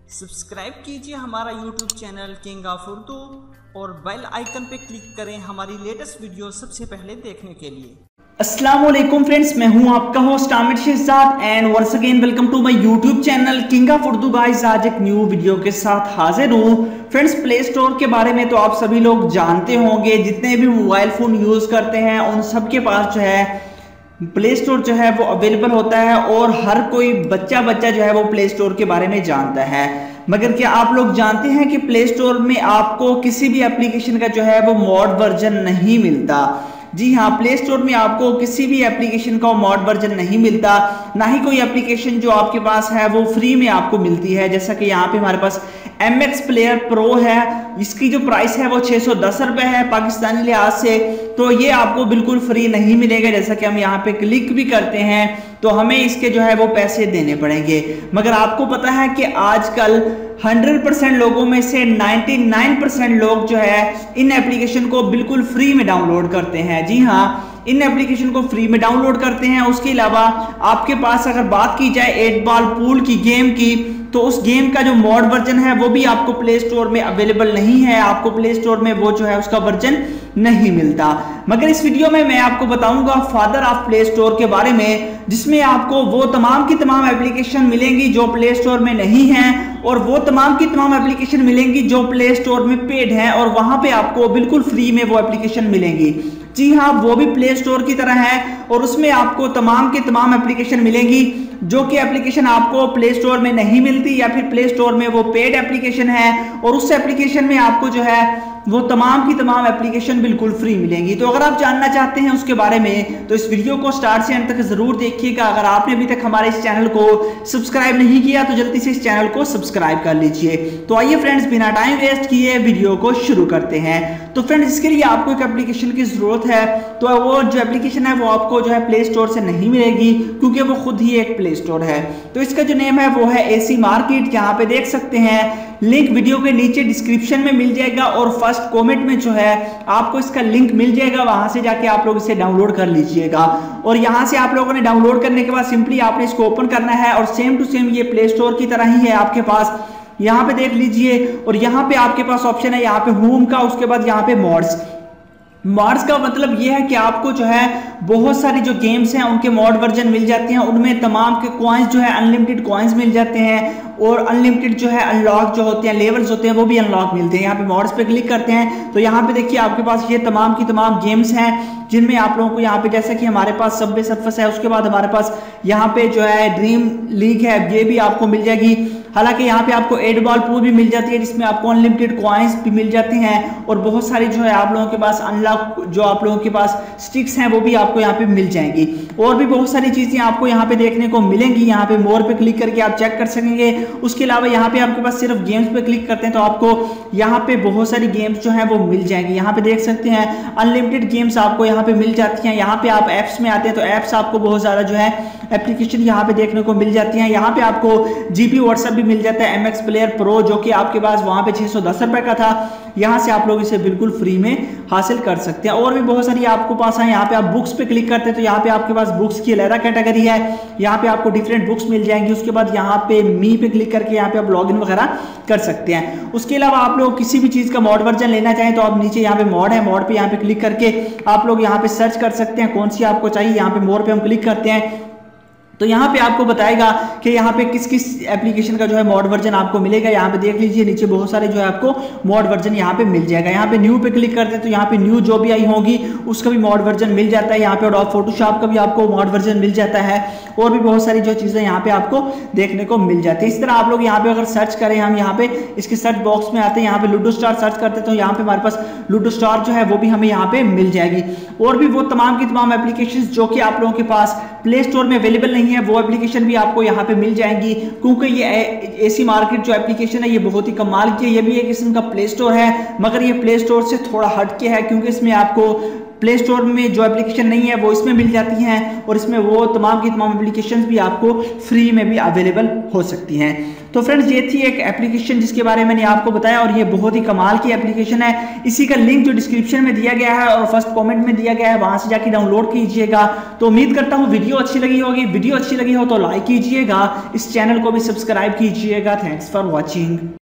Subscribe कीजिए हमारा YouTube channel king of Urdu और बेल आइकन पे क्लिक करें हमारी लेटेस्ट वीडियो सबसे पहले देखने के लिए। अस्सलाम वालेकुम फ्रेंड्स, मैं हूं आपका host Aamir Shahzad and once again welcome to my YouTube channel king of Urdu. Guys, आज एक न्यू वीडियो के साथ हाजिर हूं। फ्रेंड्स, प्ले स्टोर के बारे में तो आप सभी लोग जानते होंगे, जितने भी मोबाइल फोन यूज करते हैं उन सब के पास जो है प्ले स्टोर जो है वो अवेलेबल होता है और हर कोई बच्चा जो है वो प्ले स्टोर के बारे में जानता है। मगर क्या आप लोग जानते हैं कि प्ले स्टोर में आपको किसी भी एप्लीकेशन का जो है वो मॉड वर्जन नहीं मिलता। जी हाँ, प्ले स्टोर में आपको किसी भी एप्लीकेशन का मॉड वर्जन नहीं मिलता, ना ही कोई एप्लीकेशन जो आपके पास है वो फ्री में आपको मिलती है। जैसा कि यहाँ पे हमारे पास MX प्लेयर प्रो है, इसकी जो प्राइस है वो 610 रुपए है पाकिस्तानी लिहाज से, तो ये आपको बिल्कुल फ्री नहीं मिलेगा। जैसा कि हम यहाँ पे क्लिक भी करते हैं तो हमें इसके जो है वो पैसे देने पड़ेंगे। मगर आपको पता है कि आजकल 100% लोगों में से 99% लोग जो है इन एप्लीकेशन को बिल्कुल फ्री में डाउनलोड करते हैं। जी हाँ, इन एप्लीकेशन को फ्री में डाउनलोड करते हैं। उसके अलावा आपके पास अगर बात की जाए 8 बॉल पूल की गेम की, तो उस गेम का जो मॉड वर्जन है वो भी आपको प्ले स्टोर में अवेलेबल नहीं है। आपको प्ले स्टोर में वो जो है उसका वर्जन नहीं मिलता। मगर इस वीडियो में मैं आपको बताऊंगा फादर ऑफ प्ले स्टोर के बारे में, जिसमें आपको वो तमाम की तमाम एप्लीकेशन मिलेंगी जो प्ले स्टोर में नहीं है, और वो तमाम की तमाम एप्लीकेशन मिलेंगी जो प्ले स्टोर में पेड है और वहां पे आपको बिल्कुल फ्री में वो एप्लीकेशन मिलेंगी। जी हाँ, वो भी प्ले स्टोर की तरह है और उसमें आपको तमाम के तमाम एप्लीकेशन मिलेंगी जो कि एप्लीकेशन आपको प्ले स्टोर में नहीं मिलती, या फिर प्ले स्टोर में वो पेड एप्लीकेशन है और उस एप्लीकेशन में आपको जो है वो तमाम की तमाम एप्लीकेशन बिल्कुल फ्री मिलेंगी। तो अगर आप जानना चाहते हैं उसके बारे में तो इस वीडियो को स्टार्ट से एंड तक जरूर देखिएगा। अगर आपने अभी तक हमारे इस चैनल को सब्सक्राइब नहीं किया तो जल्दी से इस चैनल को सब्सक्राइब कर लीजिए। तो आइए फ्रेंड्स, बिना टाइम वेस्ट किए वीडियो को शुरू करते हैं। तो फ्रेंड्स, इसके लिए आपको एक एप्लीकेशन की जरूरत है, तो वो जो एप्लीकेशन है वो आपको जो है प्ले स्टोर से नहीं मिलेगी क्योंकि वो खुद ही एक प्ले स्टोर है। तो इसका जो नेम है वो है AC मार्केट। यहाँ पे देख सकते हैं, लिंक वीडियो के नीचे डिस्क्रिप्शन में मिल जाएगा और फर्स्ट कमेंट में जो है आपको इसका लिंक मिल जाएगा, वहां से जाके आप लोग इसे डाउनलोड कर लीजिएगा। और यहां से आप लोगों ने डाउनलोड करने के बाद सिंपली आपने इसको ओपन करना है और सेम टू सेम ये प्ले स्टोर की तरह ही है आपके पास। यहाँ पे देख लीजिए और यहाँ पे आपके पास ऑप्शन है यहाँ पे होम का, उसके बाद यहाँ पे मॉड्स का मतलब ये है कि आपको जो है बहुत सारी जो गेम्स हैं उनके मॉड वर्जन मिल जाते हैं, उनमें तमाम के कॉइन्स जो है अनलिमिटेड कॉइन्स मिल जाते हैं और अनलिमिटेड जो है अनलॉक जो होते हैं लेवल्स होते हैं वो भी अनलॉक मिलते हैं। यहाँ पे मॉड्स पे क्लिक करते हैं तो यहाँ पे देखिए आपके पास ये तमाम की तमाम गेम्स हैं जिनमें आप लोगों को यहाँ पे जैसे कि हमारे पास सबवे सर्फस है, उसके बाद हमारे पास यहाँ पे जो है ड्रीम लीग है, ये भी आपको मिल जाएगी। हालांकि यहाँ पे आपको 8 बॉल पूल भी मिल जाती है जिसमें आपको अनलिमिटेड कॉइन्स भी मिल जाते हैं और बहुत सारी जो है आप लोगों के पास अनलॉक जो आप लोगों के पास स्टिक्स हैं वो भी आपको यहाँ पे मिल जाएंगी। और भी बहुत सारी चीजें आपको यहाँ पे देखने को मिलेंगी। यहाँ पे मोर पे क्लिक करके आप चेक कर सकेंगे। उसके अलावा यहाँ पे आपके पास सिर्फ गेम्स पे क्लिक करते हैं तो आपको यहाँ पे बहुत सारी गेम्स जो है वो मिल जाएंगी। यहाँ पे देख सकते हैं अनलिमिटेड गेम्स आपको यहाँ पे मिल जाती हैं। यहाँ पे आप एप्स में आते हैं तो एप्स आपको बहुत ज्यादा जो है एप्लीकेशन यहाँ पे देखने को मिल जाती हैं। यहाँ पे आपको GB व्हाट्सएप भी मिल जाता है MX प्लेयर प्रो, जो कि आपके पास वहां पे 610 रुपए का था। यहाँ से आप लोग इसे बिल्कुल फ्री में हासिल कर सकते हैं। और भी बहुत सारी आपको पास है। यहाँ पे आप बुक्स पे क्लिक करते हैं तो यहाँ पे आपके पास बुक्स की अलग कैटेगरी है, यहाँ पे आपको डिफरेंट बुक्स मिल जाएंगी। उसके बाद यहाँ पे मी पे क्लिक करके यहाँ पे आप लॉगिन वगैरह कर सकते हैं। उसके अलावा आप लोग किसी भी चीज का मॉड वर्जन लेना चाहें तो आप नीचे यहाँ पे मॉड है, मॉड पे यहाँ पे क्लिक करके आप लोग यहाँ पे सर्च कर सकते हैं कौन सी आपको चाहिए। यहाँ पे मोर पे हम क्लिक करते हैं तो यहाँ पे आपको बताएगा कि यहाँ पे किस किस एप्लीकेशन का जो है मॉड वर्जन आपको मिलेगा। यहाँ पे देख लीजिए नीचे बहुत सारे जो है आपको मॉड वर्जन यहाँ पे मिल जाएगा। यहाँ पे न्यू पे क्लिक करते हैं तो यहाँ पे न्यू जो भी आई होगी उसका भी मॉड वर्जन मिल जाता है। यहाँ पे और फोटोशॉप का भी आपको मॉड वर्जन मिल जाता है और भी बहुत सारी जो चीजें यहाँ पे आपको देखने को मिल जाती है। इस तरह आप लोग यहाँ पे अगर सर्च करें, हम यहाँ पे इसके सर्च बॉक्स में आते हैं, यहाँ पे लूडो स्टार सर्च करते हैं तो यहाँ पे हमारे पास लूडो स्टार जो है वो भी हमें यहाँ पे मिल जाएगी। और भी वो तमाम की तमाम एप्लीकेशन जो कि आप लोगों के पास प्ले स्टोर में अवेलेबल नहीं है वो एप्लीकेशन भी आपको यहाँ पे मिल जाएंगी। क्योंकि ये AC मार्केट जो एप्लीकेशन है ये बहुत ही कमाल की है। ये भी एक किस्म का प्ले स्टोर है मगर ये प्ले स्टोर से थोड़ा हटके है क्योंकि इसमें आपको प्ले स्टोर में जो एप्लीकेशन नहीं है वो इसमें मिल जाती हैं, और इसमें वो तमाम की तमाम एप्लीकेशन भी आपको फ्री में भी अवेलेबल हो सकती हैं। तो फ्रेंड्स ये थी एक एप्लीकेशन जिसके बारे में मैंने आपको बताया, और ये बहुत ही कमाल की एप्लीकेशन है। इसी का लिंक जो डिस्क्रिप्शन में दिया गया है और फर्स्ट कमेंट में दिया गया है, वहां से जाके डाउनलोड कीजिएगा। तो उम्मीद करता हूँ वीडियो अच्छी लगी होगी। वीडियो अच्छी लगी हो तो लाइक कीजिएगा, इस चैनल को भी सब्सक्राइब कीजिएगा। Thanks for watching.